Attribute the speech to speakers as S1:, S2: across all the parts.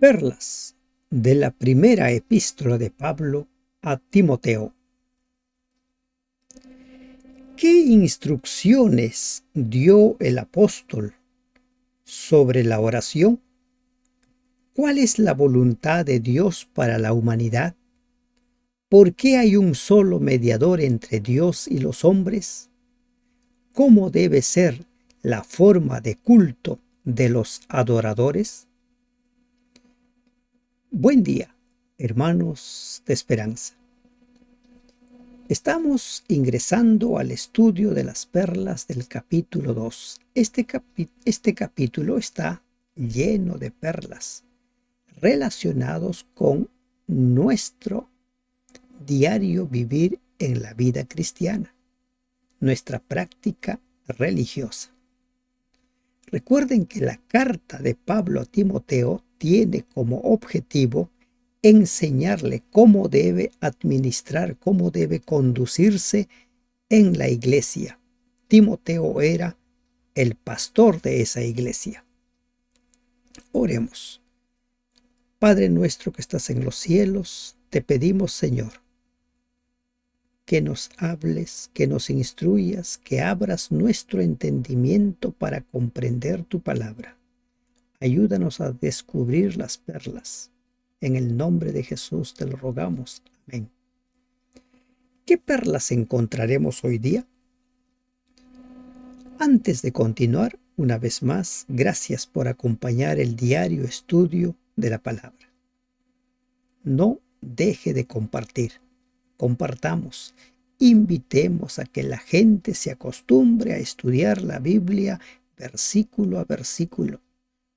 S1: Perlas de la primera epístola de Pablo a Timoteo. ¿Qué instrucciones dio el apóstol sobre la oración? ¿Cuál es la voluntad de Dios para la humanidad? ¿Por qué hay un solo mediador entre Dios y los hombres? ¿Cómo debe ser la forma de culto de los adoradores? Buen día, hermanos de esperanza. Estamos ingresando al estudio de las perlas del capítulo 2. Este capítulo está lleno de perlas relacionados con nuestro diario vivir en la vida cristiana, nuestra práctica religiosa. Recuerden que la carta de Pablo a Timoteo tiene como objetivo enseñarle cómo debe administrar, cómo debe conducirse en la iglesia. Timoteo era el pastor de esa iglesia. Oremos. Padre nuestro que estás en los cielos, te pedimos, Señor, que nos hables, que nos instruyas, que abras nuestro entendimiento para comprender tu palabra. Ayúdanos a descubrir las perlas. En el nombre de Jesús te lo rogamos. Amén. ¿Qué perlas encontraremos hoy día? Antes de continuar, una vez más, gracias por acompañar el diario estudio de la palabra. No deje de compartir. Compartamos. Invitemos a que la gente se acostumbre a estudiar la Biblia versículo a versículo.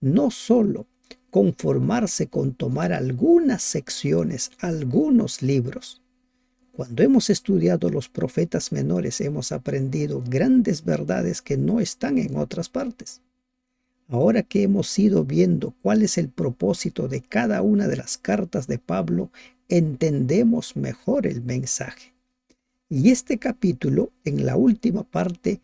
S1: No solo conformarse con tomar algunas secciones, algunos libros. Cuando hemos estudiado los profetas menores, hemos aprendido grandes verdades que no están en otras partes. Ahora que hemos ido viendo cuál es el propósito de cada una de las cartas de Pablo, entendemos mejor el mensaje. Y este capítulo, en la última parte,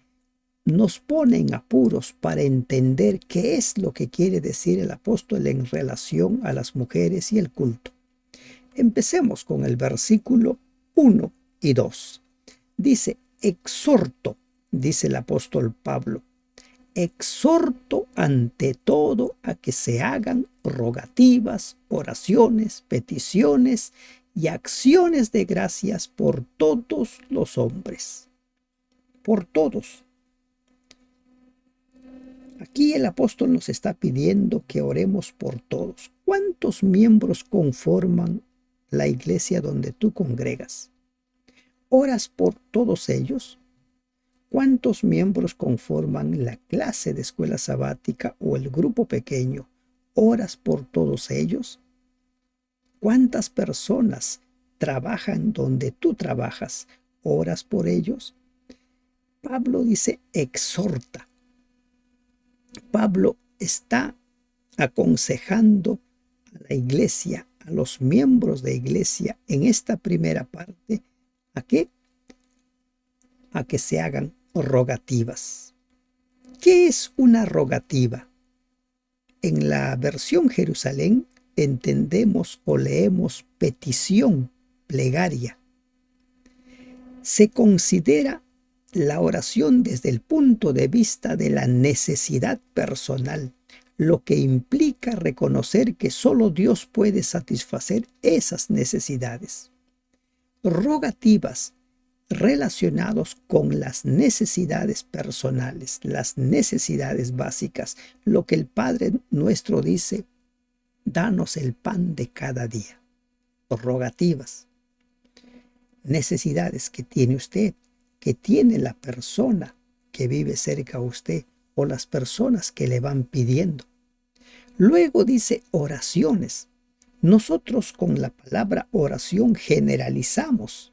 S1: nos pone en apuros para entender qué es lo que quiere decir el apóstol en relación a las mujeres y el culto. Empecemos con el versículo 1 y 2. Dice, exhorto, dice el apóstol Pablo, exhorto ante todo a que se hagan rogativas, oraciones, peticiones y acciones de gracias por todos los hombres. Por todos. Aquí el apóstol nos está pidiendo que oremos por todos. ¿Cuántos miembros conforman la iglesia donde tú congregas? ¿Oras por todos ellos? ¿Cuántos miembros conforman la clase de escuela sabática o el grupo pequeño? ¿Oras por todos ellos? ¿Cuántas personas trabajan donde tú trabajas? ¿Oras por ellos? Pablo dice, exhorta. Pablo está aconsejando a la iglesia, a los miembros de iglesia en esta primera parte, ¿a qué? A que se hagan rogativas. ¿Qué es una rogativa? En la versión Jerusalén entendemos o leemos petición, plegaria. Se considera la oración desde el punto de vista de la necesidad personal, lo que implica reconocer que solo Dios puede satisfacer esas necesidades. Rogativas relacionados con las necesidades personales, las necesidades básicas, lo que el Padre nuestro dice, danos el pan de cada día. Rogativas, necesidades que tiene usted, que tiene la persona que vive cerca a usted o las personas que le van pidiendo. Luego dice oraciones. Nosotros con la palabra oración generalizamos,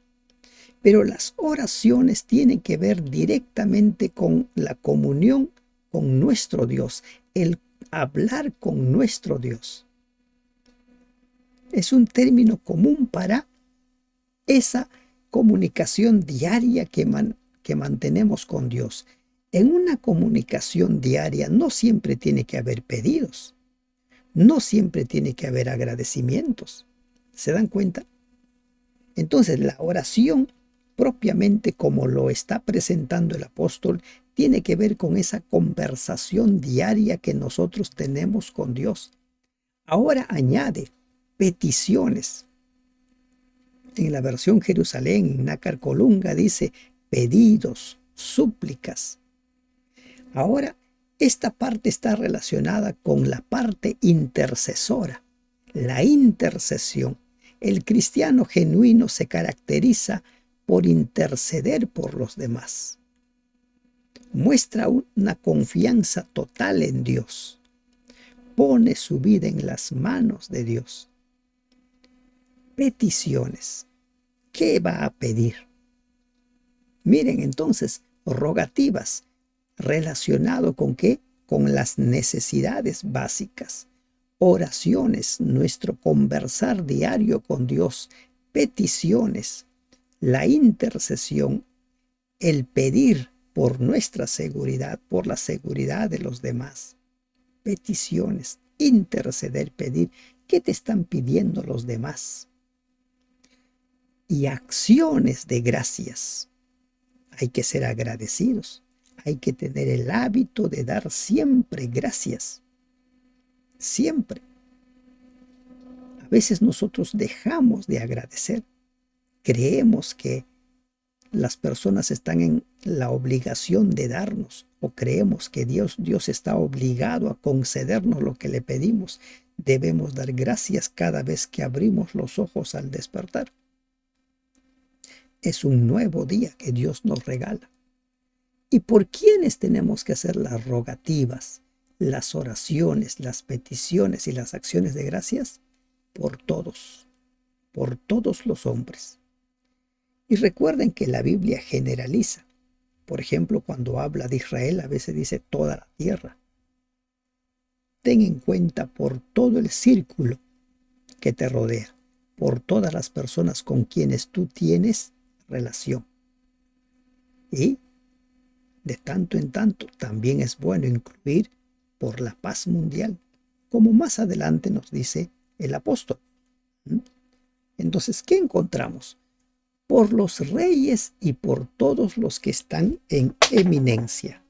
S1: pero las oraciones tienen que ver directamente con la comunión con nuestro Dios, el hablar con nuestro Dios. Es un término común para esa comunicación diaria que mantenemos con Dios. En una comunicación diaria no siempre tiene que haber pedidos. No siempre tiene que haber agradecimientos. ¿Se dan cuenta? Entonces, la oración, propiamente como lo está presentando el apóstol, tiene que ver con esa conversación diaria que nosotros tenemos con Dios. Ahora añade peticiones. En la versión Jerusalén, en Nácar Colunga, dice pedidos, súplicas. Ahora, esta parte está relacionada con la parte intercesora, la intercesión. El cristiano genuino se caracteriza por interceder por los demás. Muestra una confianza total en Dios. Pone su vida en las manos de Dios. Peticiones. ¿Qué va a pedir? Miren entonces, rogativas, relacionado con qué? Con las necesidades básicas. Oraciones, nuestro conversar diario con Dios. Peticiones, la intercesión, el pedir por nuestra seguridad, por la seguridad de los demás. Peticiones, interceder, pedir. ¿Qué te están pidiendo los demás? Y acciones de gracias. Hay que ser agradecidos. Hay que tener el hábito de dar siempre gracias. Siempre. A veces nosotros dejamos de agradecer. Creemos que las personas están en la obligación de darnos, o creemos que Dios está obligado a concedernos lo que le pedimos. Debemos dar gracias cada vez que abrimos los ojos al despertar. Es un nuevo día que Dios nos regala. ¿Y por quiénes tenemos que hacer las rogativas, las oraciones, las peticiones y las acciones de gracias? Por todos los hombres. Y recuerden que la Biblia generaliza. Por ejemplo, cuando habla de Israel, a veces dice toda la tierra. Ten en cuenta por todo el círculo que te rodea, por todas las personas con quienes tú tienes relación. Y de tanto en tanto, también es bueno incluir por la paz mundial, como más adelante nos dice el apóstol. Entonces, ¿qué encontramos? Por los reyes y por todos los que están en eminencia.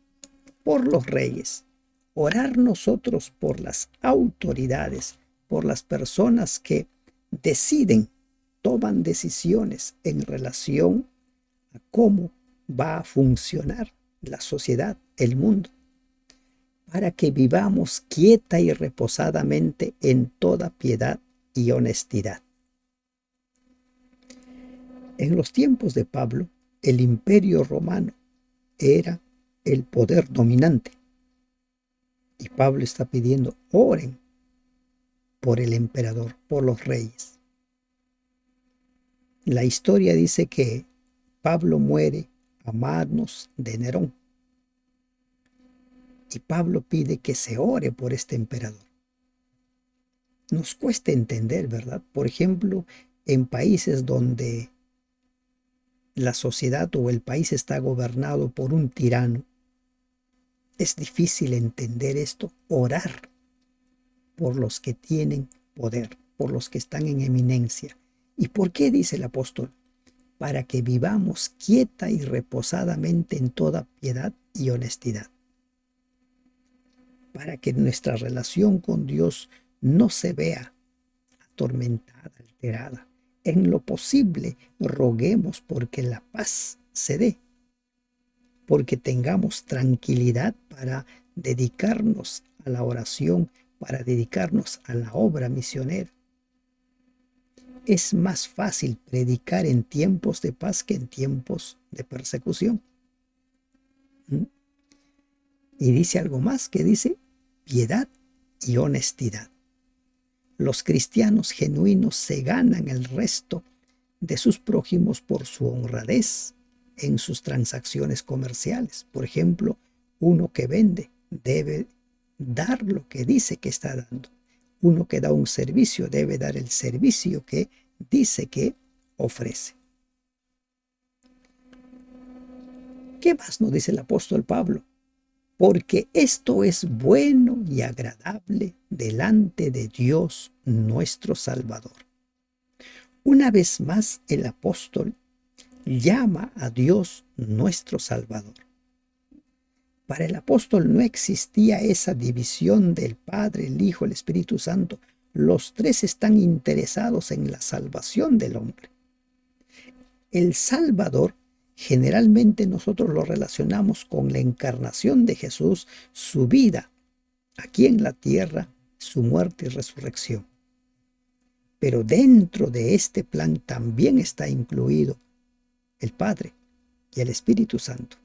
S1: Por los reyes. Orar nosotros por las autoridades, por las personas que deciden, toman decisiones en relación a cómo va a funcionar la sociedad, el mundo, para que vivamos quieta y reposadamente en toda piedad y honestidad. En los tiempos de Pablo, el imperio romano era el poder dominante. Y Pablo está pidiendo, oren por el emperador, por los reyes. La historia dice que Pablo muere a manos de Nerón. Y Pablo pide que se ore por este emperador. Nos cuesta entender, ¿verdad? Por ejemplo, en países donde la sociedad o el país está gobernado por un tirano, es difícil entender esto, orar por los que tienen poder, por los que están en eminencia. ¿Y por qué dice el apóstol? Para que vivamos quieta y reposadamente en toda piedad y honestidad. Para que nuestra relación con Dios no se vea atormentada, alterada. En lo posible, roguemos porque la paz se dé, porque tengamos tranquilidad para dedicarnos a la oración, para dedicarnos a la obra misionera. Es más fácil predicar en tiempos de paz que en tiempos de persecución. Y dice algo más, que dice piedad y honestidad. Los cristianos genuinos se ganan el resto de sus prójimos por su honradez en sus transacciones comerciales. Por ejemplo, uno que vende debe dar lo que dice que está dando. Uno que da un servicio debe dar el servicio que dice que ofrece. ¿Qué más nos dice el apóstol Pablo? porque esto es bueno y agradable delante de Dios nuestro Salvador. Una vez más el apóstol llama a Dios nuestro Salvador. Para el apóstol no existía esa división del Padre, el Hijo, el Espíritu Santo. Los tres están interesados en la salvación del hombre. El Salvador generalmente nosotros lo relacionamos con la encarnación de Jesús, su vida aquí en la tierra, su muerte y resurrección. Pero dentro de este plan también está incluido el Padre y el Espíritu Santo.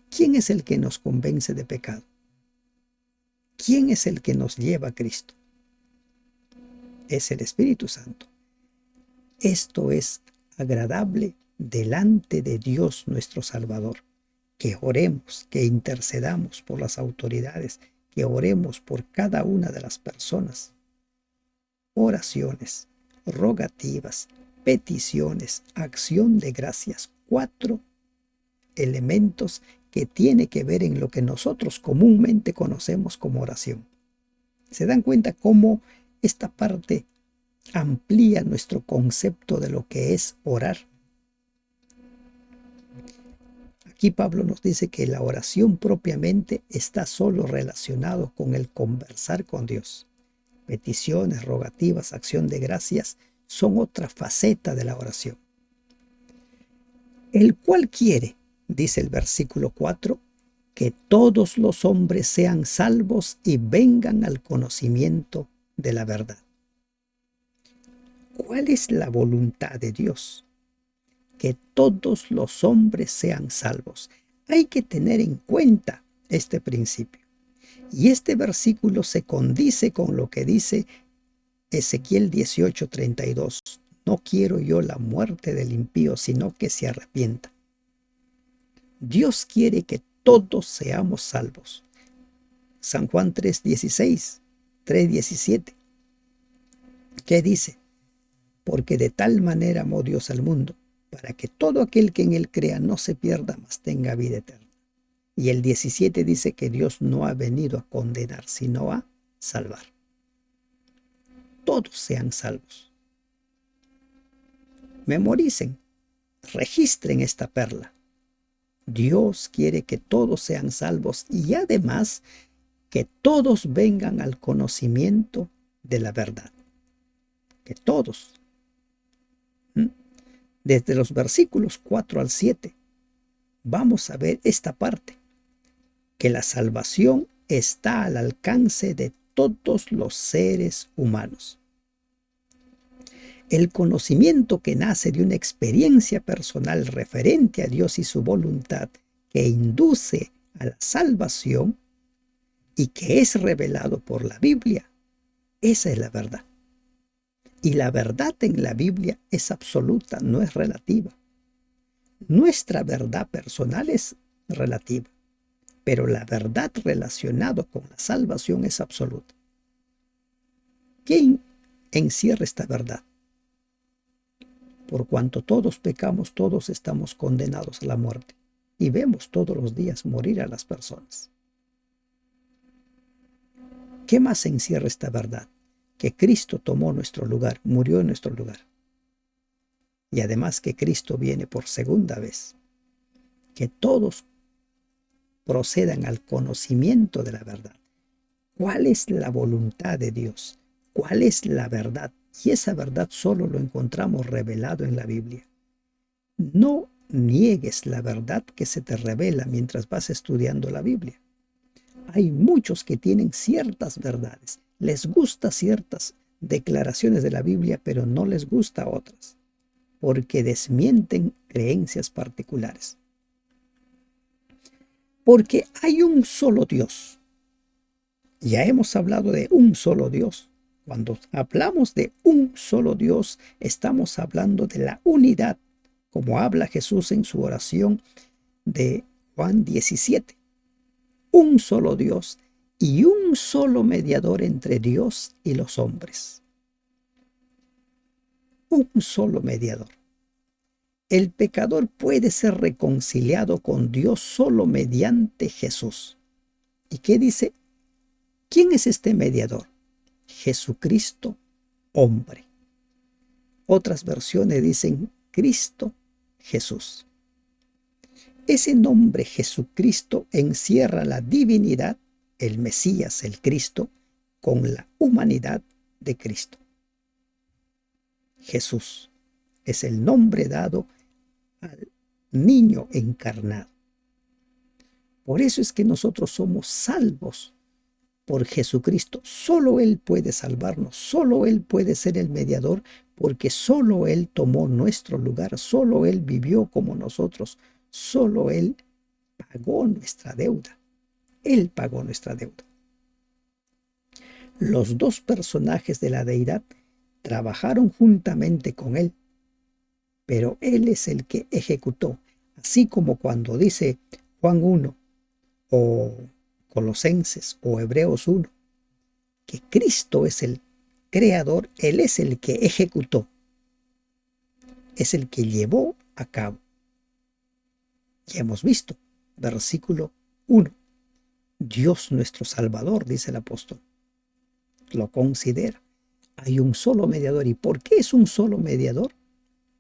S1: ¿Quién es el que nos convence de pecado? ¿Quién es el que nos lleva a Cristo? Es el Espíritu Santo. Esto es agradable delante de Dios nuestro Salvador. Que oremos, que intercedamos por las autoridades, que oremos por cada una de las personas. Oraciones, rogativas, peticiones, acción de gracias. 4 elementos que tiene que ver en lo que nosotros comúnmente conocemos como oración. ¿Se dan cuenta cómo esta parte amplía nuestro concepto de lo que es orar? Aquí Pablo nos dice que la oración propiamente está solo relacionado con el conversar con Dios. Peticiones, rogativas, acción de gracias son otra faceta de la oración. El cual quiere, dice el versículo 4, que todos los hombres sean salvos y vengan al conocimiento de la verdad. ¿Cuál es la voluntad de Dios? Que todos los hombres sean salvos. Hay que tener en cuenta este principio. Y este versículo se condice con lo que dice Ezequiel 18:32. No quiero yo la muerte del impío, sino que se arrepienta. Dios quiere que todos seamos salvos. San Juan 3:16, 3:17. ¿Qué dice? Porque de tal manera amó Dios al mundo, para que todo aquel que en él crea no se pierda, mas tenga vida eterna. Y el 17 dice que Dios no ha venido a condenar, sino a salvar. Todos sean salvos. Memoricen, registren esta perla. Dios quiere que todos sean salvos y además que todos vengan al conocimiento de la verdad. Que todos. Desde los versículos 4 al 7 vamos a ver esta parte, que la salvación está al alcance de todos los seres humanos. El conocimiento que nace de una experiencia personal referente a Dios y su voluntad que induce a la salvación y que es revelado por la Biblia, esa es la verdad. Y la verdad en la Biblia es absoluta, no es relativa. Nuestra verdad personal es relativa, pero la verdad relacionada con la salvación es absoluta. ¿Quién encierra esta verdad? Por cuanto todos pecamos, todos estamos condenados a la muerte. Y vemos todos los días morir a las personas. ¿Qué más encierra esta verdad? Que Cristo tomó nuestro lugar, murió en nuestro lugar. Y además que Cristo viene por segunda vez. Que todos procedan al conocimiento de la verdad. ¿Cuál es la voluntad de Dios? ¿Cuál es la verdad? Y esa verdad solo lo encontramos revelado en la Biblia. No niegues la verdad que se te revela mientras vas estudiando la Biblia. Hay muchos que tienen ciertas verdades, les gusta ciertas declaraciones de la Biblia, pero no les gusta otras, porque desmienten creencias particulares. Porque hay un solo Dios. Ya hemos hablado de un solo Dios. Cuando hablamos de un solo Dios, estamos hablando de la unidad, como habla Jesús en su oración de Juan 17. Un solo Dios y un solo mediador entre Dios y los hombres. Un solo mediador. El pecador puede ser reconciliado con Dios solo mediante Jesús. ¿Y qué dice? ¿Quién es este mediador? Jesucristo, hombre. Otras versiones dicen Cristo Jesús. Ese nombre Jesucristo encierra la divinidad, el Mesías, el Cristo, con la humanidad de Cristo. Jesús es el nombre dado al niño encarnado. Por eso es que nosotros somos salvos por Jesucristo. Solo Él puede salvarnos, solo Él puede ser el mediador, porque solo Él tomó nuestro lugar, solo Él vivió como nosotros, solo Él pagó nuestra deuda. Él pagó nuestra deuda. Los dos personajes de la deidad trabajaron juntamente con Él, pero Él es el que ejecutó, así como cuando dice Juan 1 o Colosenses o Hebreos 1, que Cristo es el creador, Él es el que ejecutó, es el que llevó a cabo. Ya hemos visto, versículo 1, Dios nuestro Salvador, dice el apóstol, lo considera. Hay un solo mediador. ¿Y por qué es un solo mediador?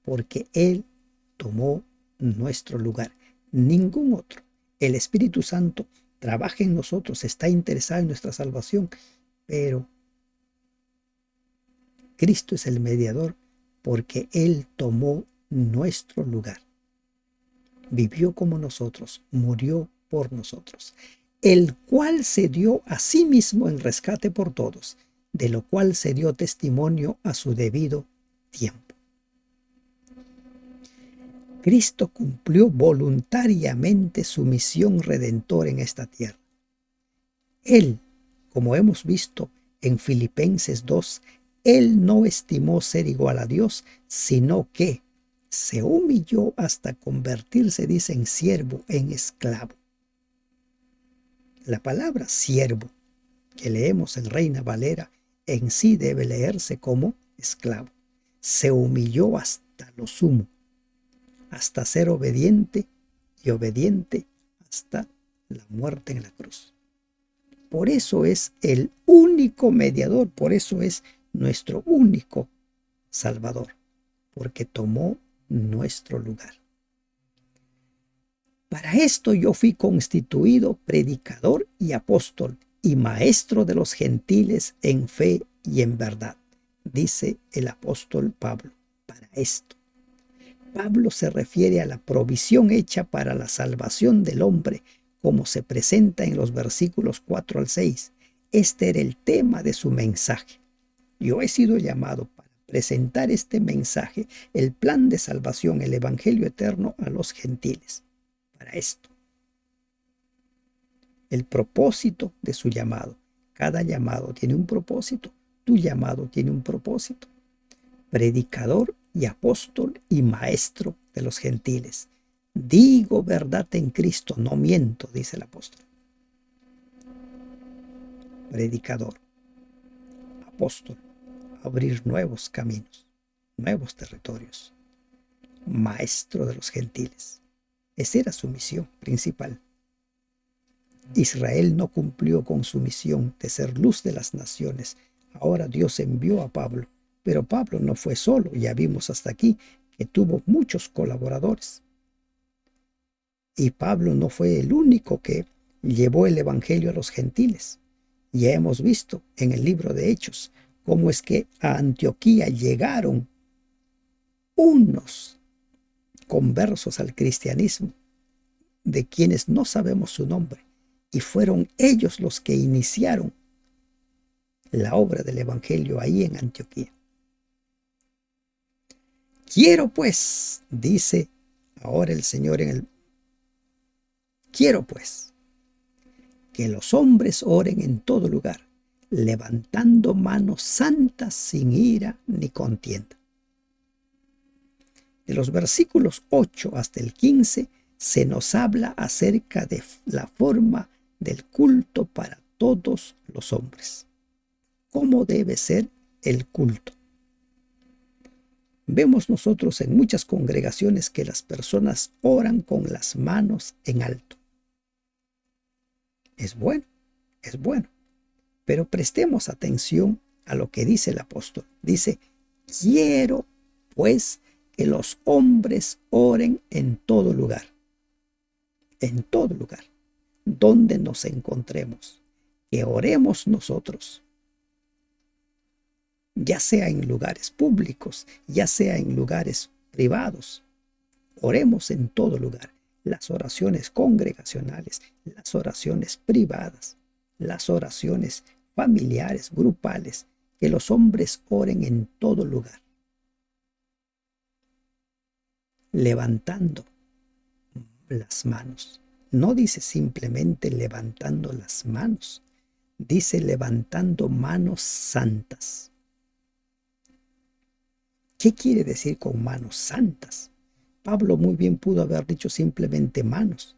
S1: Porque Él tomó nuestro lugar, ningún otro. El Espíritu Santo trabaja en nosotros, está interesado en nuestra salvación, pero Cristo es el mediador porque Él tomó nuestro lugar. Vivió como nosotros, murió por nosotros, el cual se dio a sí mismo en rescate por todos, de lo cual se dio testimonio a su debido tiempo. Cristo cumplió voluntariamente su misión redentora en esta tierra. Él, como hemos visto en Filipenses 2, Él no estimó ser igual a Dios, sino que se humilló hasta convertirse, dice, en siervo, en esclavo. La palabra siervo, que leemos en Reina Valera, en sí debe leerse como esclavo. Se humilló hasta lo sumo, hasta ser obediente y obediente hasta la muerte en la cruz. Por eso es el único mediador, por eso es nuestro único Salvador, porque tomó nuestro lugar. Para esto yo fui constituido predicador y apóstol y maestro de los gentiles en fe y en verdad, dice el apóstol Pablo. Para esto, Pablo se refiere a la provisión hecha para la salvación del hombre, como se presenta en los versículos 4 al 6. Este era el tema de su mensaje. Yo he sido llamado para presentar este mensaje, el plan de salvación, el evangelio eterno a los gentiles. Para esto, el propósito de su llamado. Cada llamado tiene un propósito. Tu llamado tiene un propósito. Predicador y apóstol y maestro de los gentiles. Digo verdad en Cristo, no miento, dice el apóstol. Predicador, apóstol, abrir nuevos caminos, nuevos territorios. Maestro de los gentiles. Esa era su misión principal. Israel no cumplió con su misión de ser luz de las naciones. Ahora Dios envió a Pablo, pero Pablo no fue solo. Ya vimos hasta aquí que tuvo muchos colaboradores. Y Pablo no fue el único que llevó el evangelio a los gentiles. Ya hemos visto en el libro de Hechos cómo es que a Antioquía llegaron unos conversos al cristianismo, de quienes no sabemos su nombre, y fueron ellos los que iniciaron la obra del evangelio ahí en Antioquía. Quiero pues, dice ahora el Señor quiero pues que los hombres oren en todo lugar, levantando manos santas sin ira ni contienda. De los versículos 8 hasta el 15 se nos habla acerca de la forma del culto para todos los hombres. ¿Cómo debe ser el culto? Vemos nosotros en muchas congregaciones que las personas oran con las manos en alto. Es bueno, es bueno. Pero prestemos atención a lo que dice el apóstol. Dice, quiero pues que los hombres oren en todo lugar, donde nos encontremos, que oremos nosotros, ya sea en lugares públicos, ya sea en lugares privados. Oremos en todo lugar. Las oraciones congregacionales, las oraciones privadas, las oraciones familiares, grupales, que los hombres oren en todo lugar, levantando las manos. No dice simplemente levantando las manos, dice levantando manos santas. ¿Qué quiere decir con manos santas? Pablo muy bien pudo haber dicho simplemente manos.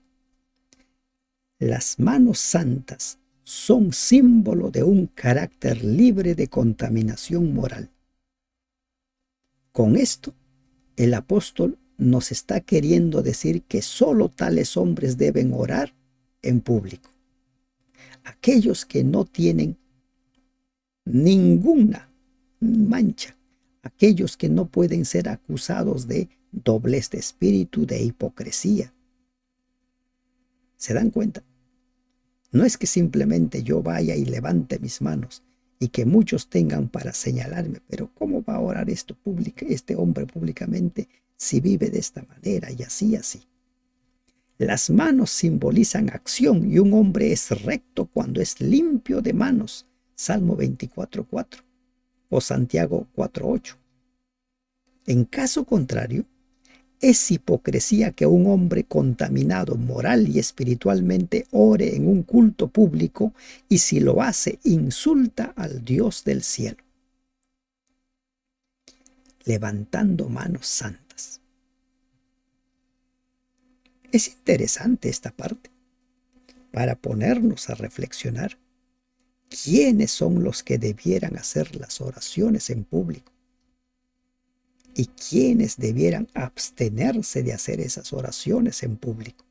S1: Las manos santas son símbolo de un carácter libre de contaminación moral. Con esto, el apóstol nos está queriendo decir que solo tales hombres deben orar en público. Aquellos que no tienen ninguna mancha, aquellos que no pueden ser acusados de doblez de espíritu, de hipocresía. ¿Se dan cuenta? No es que simplemente yo vaya y levante mis manos y que muchos tengan para señalarme, pero ¿cómo va a orar este hombre públicamente si vive de esta manera y así, así? Las manos simbolizan acción y un hombre es recto cuando es limpio de manos. Salmo 24:4 o Santiago 4:8. En caso contrario, es hipocresía que un hombre contaminado moral y espiritualmente ore en un culto público y si lo hace insulta al Dios del cielo, levantando manos santas. Es interesante esta parte para ponernos a reflexionar quiénes son los que debieran hacer las oraciones en público y quiénes debieran abstenerse de hacer esas oraciones en público.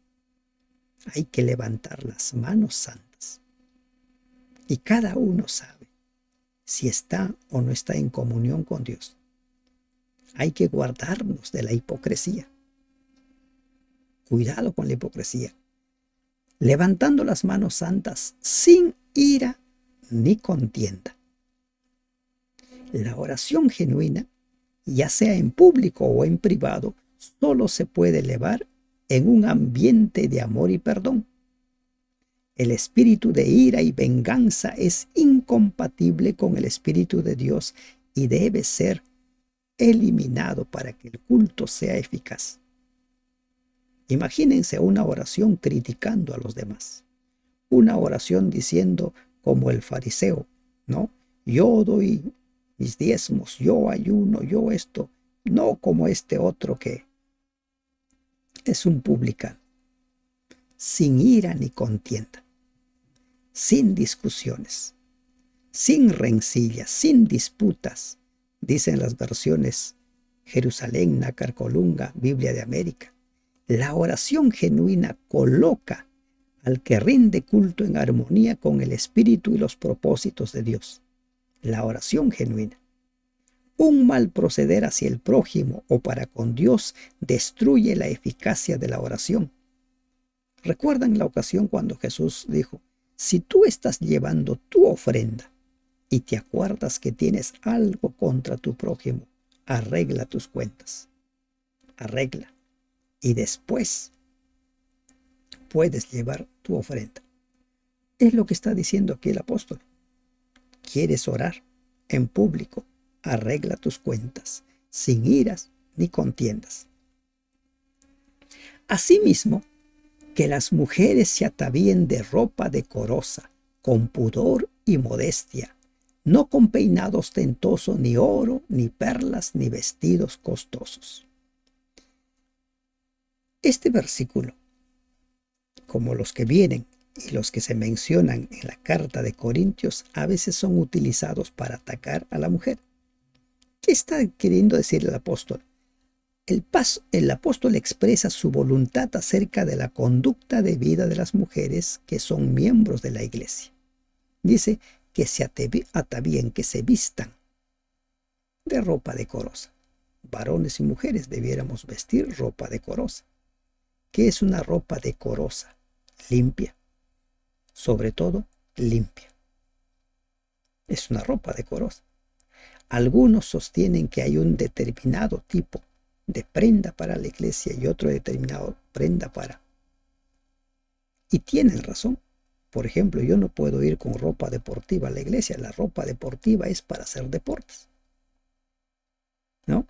S1: Hay que levantar las manos santas. Y cada uno sabe si está o no está en comunión con Dios. Hay que guardarnos de la hipocresía. Cuidado con la hipocresía. Levantando las manos santas sin ira ni contienda. La oración genuina, ya sea en público o en privado, solo se puede elevar en un ambiente de amor y perdón. El espíritu de ira y venganza es incompatible con el espíritu de Dios y debe ser eliminado para que el culto sea eficaz. Imagínense una oración criticando a los demás. Una oración diciendo como el fariseo, ¿no? Yo doy mis diezmos, yo ayuno, yo esto, no como este otro que es un publicano. Sin ira ni contienda, sin discusiones, sin rencillas, sin disputas, dicen las versiones Jerusalén, Nácar Colunga, Biblia de América. La oración genuina coloca al que rinde culto en armonía con el espíritu y los propósitos de Dios. La oración genuina. Un mal proceder hacia el prójimo o para con Dios destruye la eficacia de la oración. ¿Recuerdan la ocasión cuando Jesús dijo, si tú estás llevando tu ofrenda y te acuerdas que tienes algo contra tu prójimo, arregla tus cuentas? Arregla. Y después puedes llevar tu ofrenda. Es lo que está diciendo aquí el apóstol. ¿Quieres orar en público? Arregla tus cuentas, sin iras ni contiendas. Asimismo, que las mujeres se atavíen de ropa decorosa, con pudor y modestia, no con peinado ostentoso, ni oro, ni perlas, ni vestidos costosos. Este versículo, como los que vienen y los que se mencionan en la carta de Corintios, a veces son utilizados para atacar a la mujer. ¿Qué está queriendo decir el apóstol? El apóstol expresa su voluntad acerca de la conducta de vida de las mujeres que son miembros de la iglesia. Dice que se atavíen, que se vistan de ropa decorosa. Varones y mujeres debiéramos vestir ropa decorosa. ¿Qué es una ropa decorosa? Limpia. Sobre todo, limpia. Es una ropa decorosa. Algunos sostienen que hay un determinado tipo de prenda para la iglesia y otro determinado prenda para. Y tienen razón. Por ejemplo, yo no puedo ir con ropa deportiva a la iglesia. La ropa deportiva es para hacer deportes, ¿no?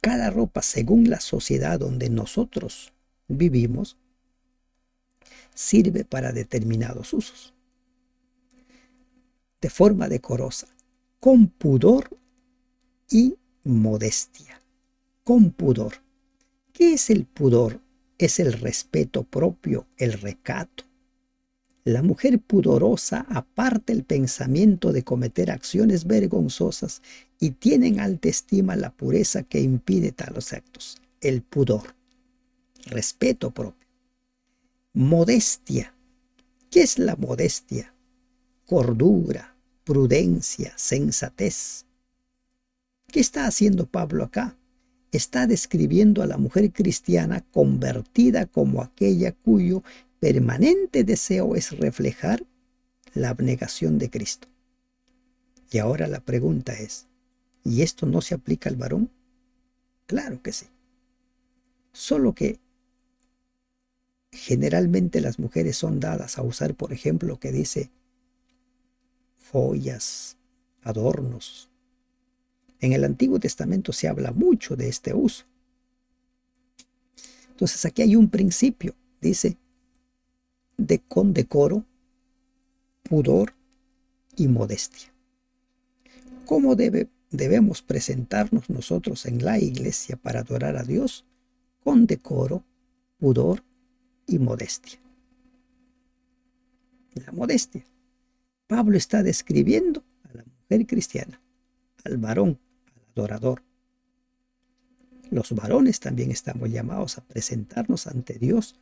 S1: Cada ropa, según la sociedad donde nosotros vivimos, sirve para determinados usos. De forma decorosa, con pudor y modestia. Con pudor. ¿Qué es el pudor? Es el respeto propio, el recato. La mujer pudorosa aparta el pensamiento de cometer acciones vergonzosas y tiene en alta estima la pureza que impide tales actos. El pudor. Respeto propio. Modestia. ¿Qué es la modestia? Cordura, prudencia, sensatez. ¿Qué está haciendo Pablo acá? Está describiendo a la mujer cristiana convertida como aquella cuyo permanente deseo es reflejar la abnegación de Cristo. Y ahora la pregunta es, ¿y esto no se aplica al varón? Claro que sí. Solo que generalmente las mujeres son dadas a usar, por ejemplo, lo que dice joyas, adornos. En el Antiguo Testamento se habla mucho de este uso. Entonces aquí hay un principio, dice, con decoro, pudor y modestia. ¿Cómo debemos presentarnos nosotros en la iglesia para adorar a Dios? Con decoro, pudor y modestia. La modestia. Pablo está describiendo a la mujer cristiana, al varón, al adorador. Los varones también estamos llamados a presentarnos ante Dios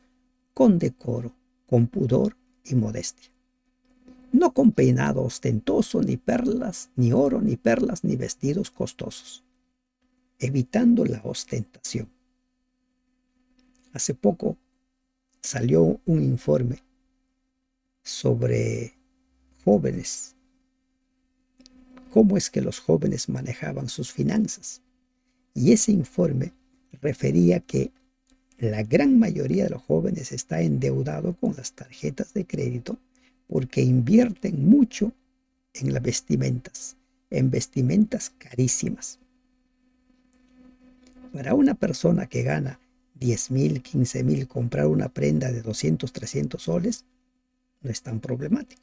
S1: con decoro, con pudor y modestia. No con peinado ostentoso, ni perlas, ni oro, ni perlas, ni vestidos costosos, evitando la ostentación. Hace poco salió un informe sobre jóvenes, cómo es que los jóvenes manejaban sus finanzas. Y ese informe refería que la gran mayoría de los jóvenes está endeudado con las tarjetas de crédito porque invierten mucho en las vestimentas, en vestimentas carísimas. Para una persona que gana 10,000, 15,000, comprar una prenda de 200, 300 soles no es tan problemático.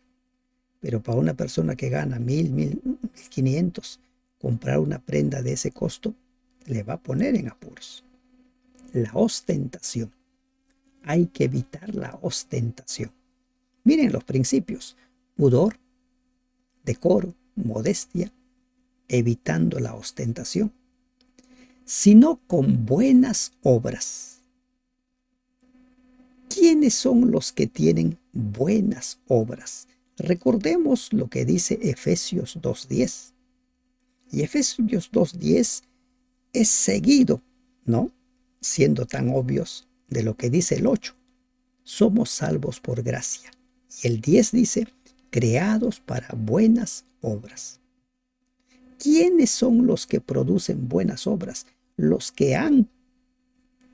S1: Pero para una persona que gana 1,000, 1,500, comprar una prenda de ese costo le va a poner en apuros. La ostentación. Hay que evitar la ostentación. Miren los principios: pudor, decoro, modestia, evitando la ostentación, sino con buenas obras. ¿Quiénes son los que tienen buenas obras? Recordemos lo que dice Efesios 2:10. Y Efesios 2:10 es seguido, ¿no? Siendo tan obvios de lo que dice el 8. Somos salvos por gracia. Y el 10 dice, creados para buenas obras. ¿Quiénes son los que producen buenas obras? Los que han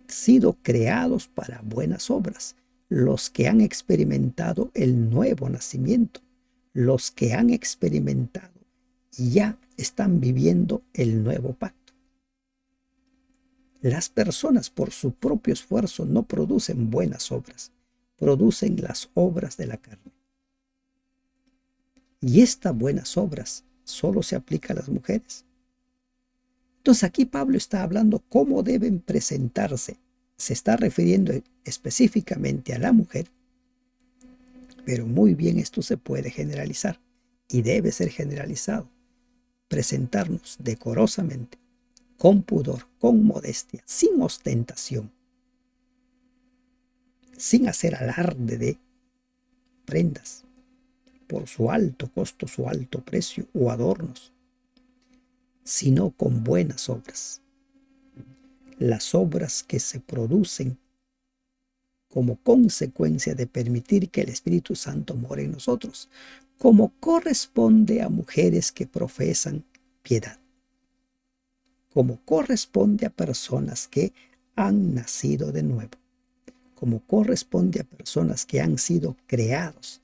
S1: sido creados para buenas obras, los que han experimentado el nuevo nacimiento, los que han experimentado y ya están viviendo el nuevo pacto. Las personas por su propio esfuerzo no producen buenas obras, producen las obras de la carne. Y estas buenas obras solo se aplican a las mujeres. Entonces aquí Pablo está hablando cómo deben presentarse. Se está refiriendo específicamente a la mujer, pero muy bien esto se puede generalizar y debe ser generalizado. Presentarnos decorosamente, con pudor, con modestia, sin ostentación, sin hacer alarde de prendas, por su alto costo, su alto precio o adornos, sino con buenas obras. Las obras que se producen como consecuencia de permitir que el Espíritu Santo more en nosotros, como corresponde a mujeres que profesan piedad, como corresponde a personas que han nacido de nuevo, como corresponde a personas que han sido creados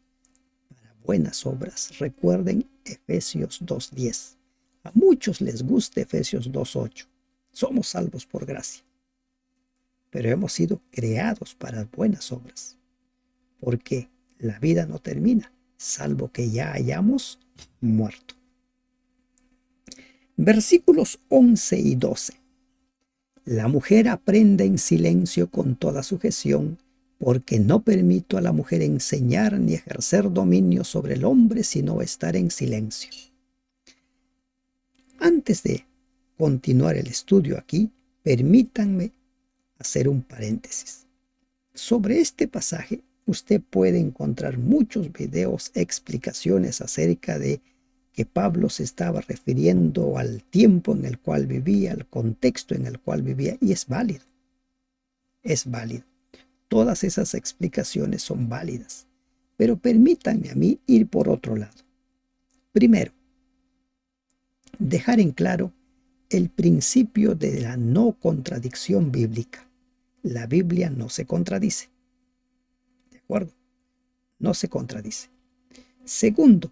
S1: para buenas obras. Recuerden Efesios 2:10. A muchos les gusta Efesios 2:8. Somos salvos por gracia, pero hemos sido creados para buenas obras, porque la vida no termina, salvo que ya hayamos muerto. Versículos 11 y 12. La mujer aprende en silencio con toda sujeción, porque no permito a la mujer enseñar ni ejercer dominio sobre el hombre, sino estar en silencio. Antes de continuar el estudio aquí, permítanme hacer un paréntesis. Sobre este pasaje, usted puede encontrar muchos videos, explicaciones acerca de que Pablo se estaba refiriendo al tiempo en el cual vivía, al contexto en el cual vivía, y es válido. Es válido. Todas esas explicaciones son válidas, pero permítanme a mí ir por otro lado. Primero, dejar en claro el principio de la no contradicción bíblica. La Biblia no se contradice. ¿De acuerdo? No se contradice. Segundo,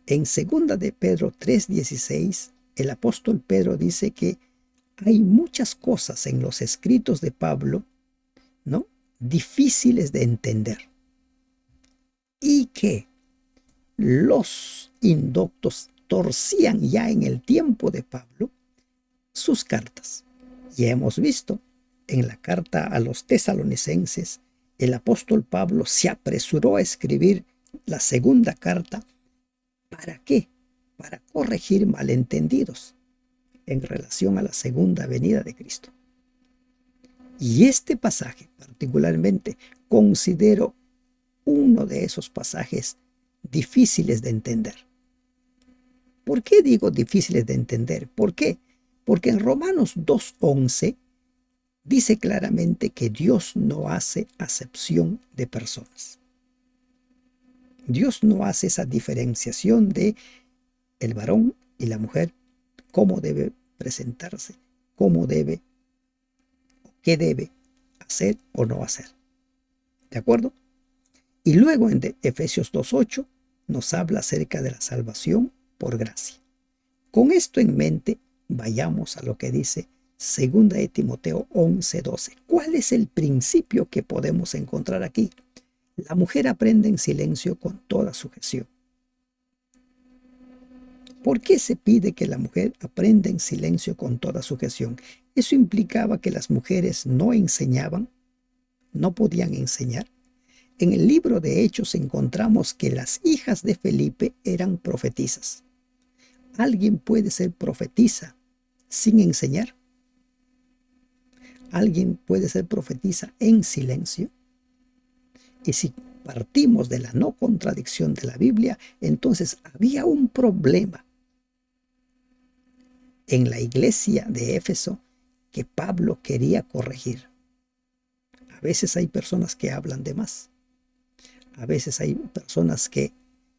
S1: en 2 de Pedro 3:16, el apóstol Pedro dice que hay muchas cosas en los escritos de Pablo, ¿no?, difíciles de entender, y que los indoctos torcían ya en el tiempo de Pablo sus cartas. Ya hemos visto en la carta a los tesalonicenses, el apóstol Pablo se apresuró a escribir la segunda carta. ¿Para qué? Para corregir malentendidos en relación a la segunda venida de Cristo. Y este pasaje particularmente considero uno de esos pasajes difíciles de entender. ¿Por qué digo difíciles de entender? ¿Por qué? Porque en Romanos 2:11 dice claramente que Dios no hace acepción de personas. Dios no hace esa diferenciación de el varón y la mujer, cómo debe presentarse, cómo debe, qué debe hacer o no hacer. ¿De acuerdo? Y luego en Efesios 2:8 nos habla acerca de la salvación por gracia. Con esto en mente, vayamos a lo que dice 2 de Timoteo 11:12. ¿Cuál es el principio que podemos encontrar aquí? La mujer aprende en silencio con toda sujeción. ¿Por qué se pide que la mujer aprenda en silencio con toda sujeción? Eso implicaba que las mujeres no enseñaban, no podían enseñar. En el libro de Hechos encontramos que las hijas de Felipe eran profetisas. ¿Alguien puede ser profetisa sin enseñar? ¿Alguien puede ser profetisa en silencio? Y si partimos de la no contradicción de la Biblia, entonces había un problema en la iglesia de Éfeso que Pablo quería corregir. A veces hay personas que hablan de más. A veces hay personas que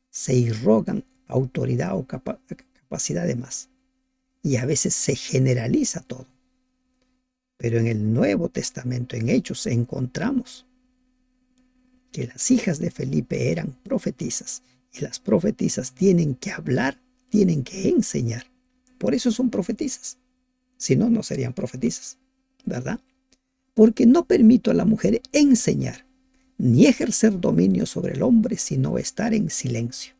S1: se irrogan autoridad o capacidad de más. Y a veces se generaliza todo. Pero en el Nuevo Testamento, en Hechos, encontramos que las hijas de Felipe eran profetisas. Y las profetisas tienen que hablar, tienen que enseñar. Por eso son profetisas. Si no, no serían profetisas, ¿verdad? Porque no permito a la mujer enseñar, ni ejercer dominio sobre el hombre, sino estar en silencio.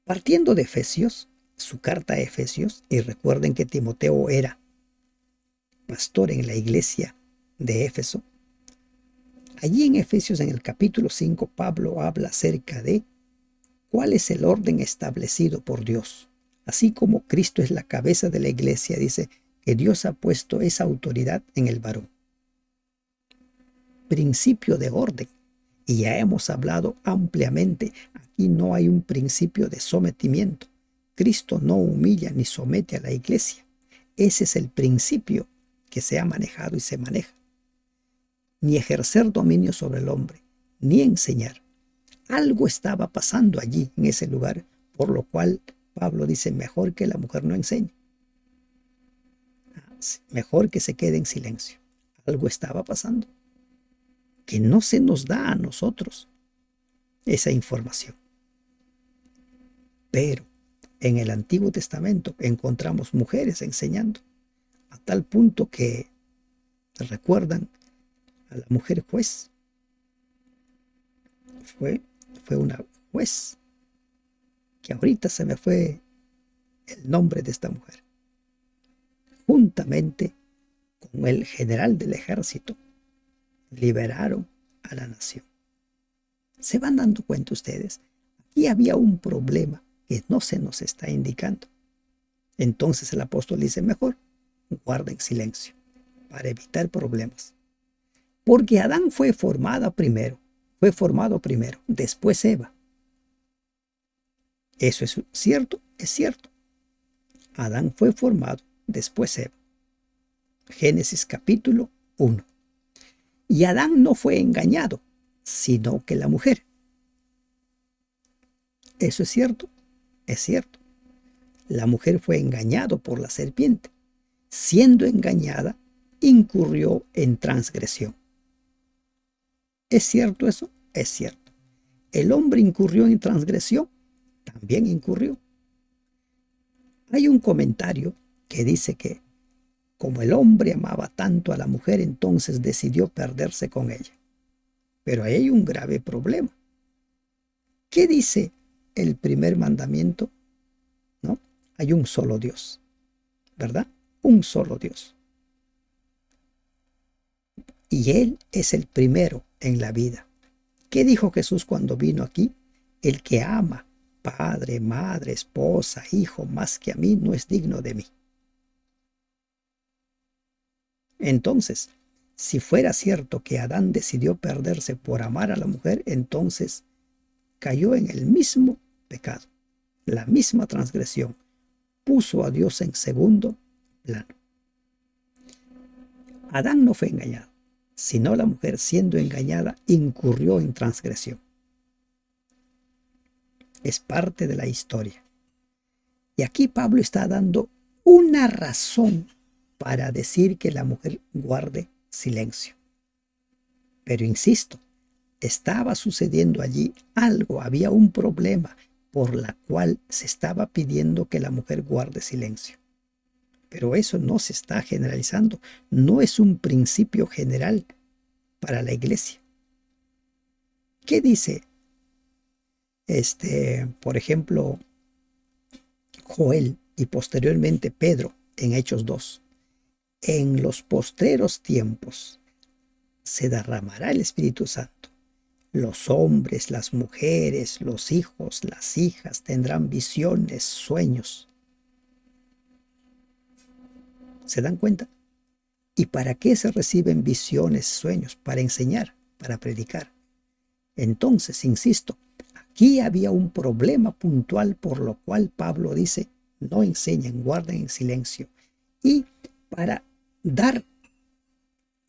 S1: Partiendo de Efesios, su carta a Efesios, y recuerden que Timoteo era pastor en la iglesia de Éfeso. Allí en Efesios, en el capítulo 5, Pablo habla acerca de cuál es el orden establecido por Dios. Así como Cristo es la cabeza de la iglesia, dice que Dios ha puesto esa autoridad en el varón. Principio de orden. Y ya hemos hablado ampliamente, aquí no hay un principio de sometimiento. Cristo no humilla ni somete a la iglesia. Ese es el principio que se ha manejado y se maneja. Ni ejercer dominio sobre el hombre, ni enseñar. Algo estaba pasando allí en ese lugar, por lo cual Pablo dice, mejor que la mujer no enseñe. Mejor que se quede en silencio. Algo estaba pasando, que no se nos da a nosotros esa información. Pero en el Antiguo Testamento encontramos mujeres enseñando, a tal punto que recuerdan a la mujer juez. Fue una juez, que ahorita se me fue el nombre de esta mujer, juntamente con el general del ejército, liberaron a la nación. ¿Se van dando cuenta ustedes? Aquí había un problema que no se nos está indicando. Entonces el apóstol dice, mejor guarden silencio para evitar problemas. Porque Adán fue formado primero, después Eva. ¿Eso es cierto? Es cierto. Adán fue formado, después Eva. Génesis capítulo 1. Y Adán no fue engañado, sino que la mujer. ¿Eso es cierto? Es cierto. La mujer fue engañada por la serpiente. Siendo engañada, incurrió en transgresión. ¿Es cierto eso? Es cierto. El hombre incurrió en transgresión, también incurrió. Hay un comentario que dice que como el hombre amaba tanto a la mujer, entonces decidió perderse con ella. Pero ahí hay un grave problema. ¿Qué dice el primer mandamiento? ¿No? Hay un solo Dios, ¿verdad? Un solo Dios. Y Él es el primero en la vida. ¿Qué dijo Jesús cuando vino aquí? El que ama padre, madre, esposa, hijo más que a mí no es digno de mí. Entonces, si fuera cierto que Adán decidió perderse por amar a la mujer, entonces cayó en el mismo pecado, la misma transgresión. Puso a Dios en segundo plano. Adán no fue engañado, sino la mujer, siendo engañada, incurrió en transgresión. Es parte de la historia. Y aquí Pablo está dando una razón para decir que la mujer guarde silencio. Pero insisto, estaba sucediendo allí algo, había un problema por la cual se estaba pidiendo que la mujer guarde silencio. Pero eso no se está generalizando, no es un principio general para la iglesia. ¿Qué dice, por ejemplo, Joel y posteriormente Pedro en Hechos 2? En los postreros tiempos se derramará el Espíritu Santo. Los hombres, las mujeres, los hijos, las hijas tendrán visiones, sueños. ¿Se dan cuenta? ¿Y para qué se reciben visiones, sueños? Para enseñar, para predicar. Entonces, insisto, aquí había un problema puntual por lo cual Pablo dice, no enseñen, guarden en silencio. Y para dar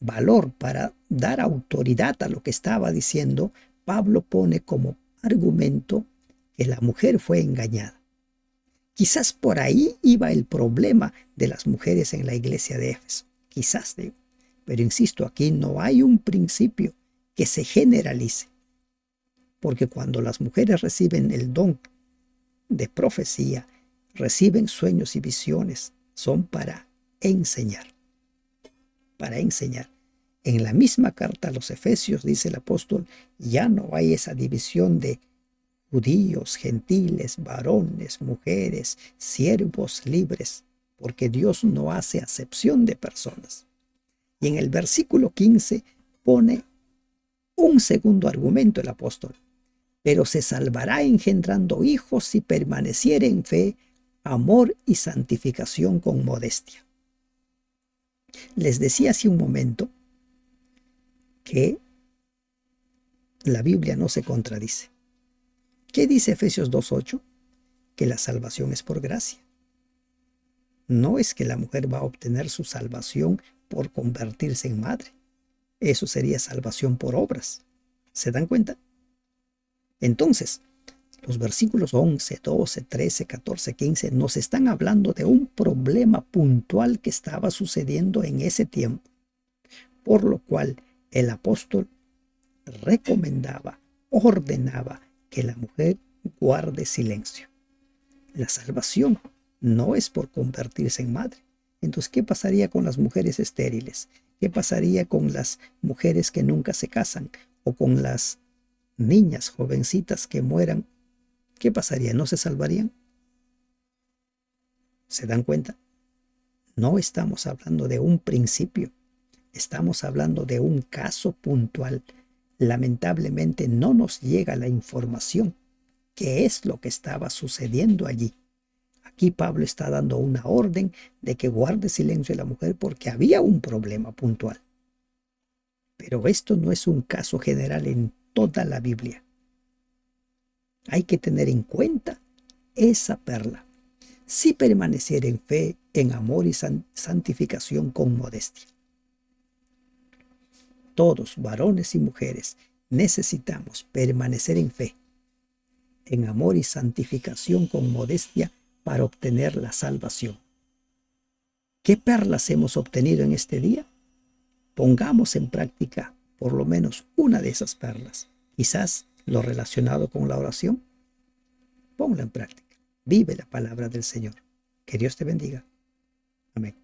S1: valor, para dar autoridad a lo que estaba diciendo, Pablo pone como argumento que la mujer fue engañada. Quizás por ahí iba el problema de las mujeres en la iglesia de Éfeso. Quizás, digo. Pero insisto, aquí no hay un principio que se generalice. Porque cuando las mujeres reciben el don de profecía, reciben sueños y visiones, son para enseñar. Para enseñar. En la misma carta a los Efesios dice el apóstol, ya no hay esa división de judíos, gentiles, varones, mujeres, siervos libres, porque Dios no hace acepción de personas. Y en el versículo 15 pone un segundo argumento el apóstol, pero se salvará engendrando hijos si permaneciere en fe, amor y santificación con modestia. Les decía hace un momento que La Biblia no se contradice. ¿Qué dice Efesios 2:8? Que la salvación es por gracia. No es que la mujer va a obtener su salvación por convertirse en madre. Eso sería salvación por obras. ¿Se dan cuenta? Entonces, los versículos 11, 12, 13, 14, 15 nos están hablando de un problema puntual que estaba sucediendo en ese tiempo, por lo cual el apóstol recomendaba, ordenaba que la mujer guarde silencio. La salvación no es por convertirse en madre. Entonces, ¿qué pasaría con las mujeres estériles? ¿Qué pasaría con las mujeres que nunca se casan? ¿O con las niñas jovencitas que mueran? ¿Qué pasaría? ¿No se salvarían? ¿Se dan cuenta? No estamos hablando de un principio, estamos hablando de un caso puntual. Lamentablemente no nos llega la información. ¿Qué es lo que estaba sucediendo allí? Aquí Pablo está dando una orden de que guarde silencio la mujer porque había un problema puntual. Pero esto no es un caso general en toda la Biblia. Hay que tener en cuenta esa perla. Si permanecer en fe, en amor y santificación con modestia. Todos, varones y mujeres, necesitamos permanecer en fe, en amor y santificación con modestia para obtener la salvación. ¿Qué perlas hemos obtenido en este día? Pongamos en práctica por lo menos una de esas perlas. Quizás lo relacionado con la oración. Ponla en práctica. Vive la palabra del Señor. Que Dios te bendiga. Amén.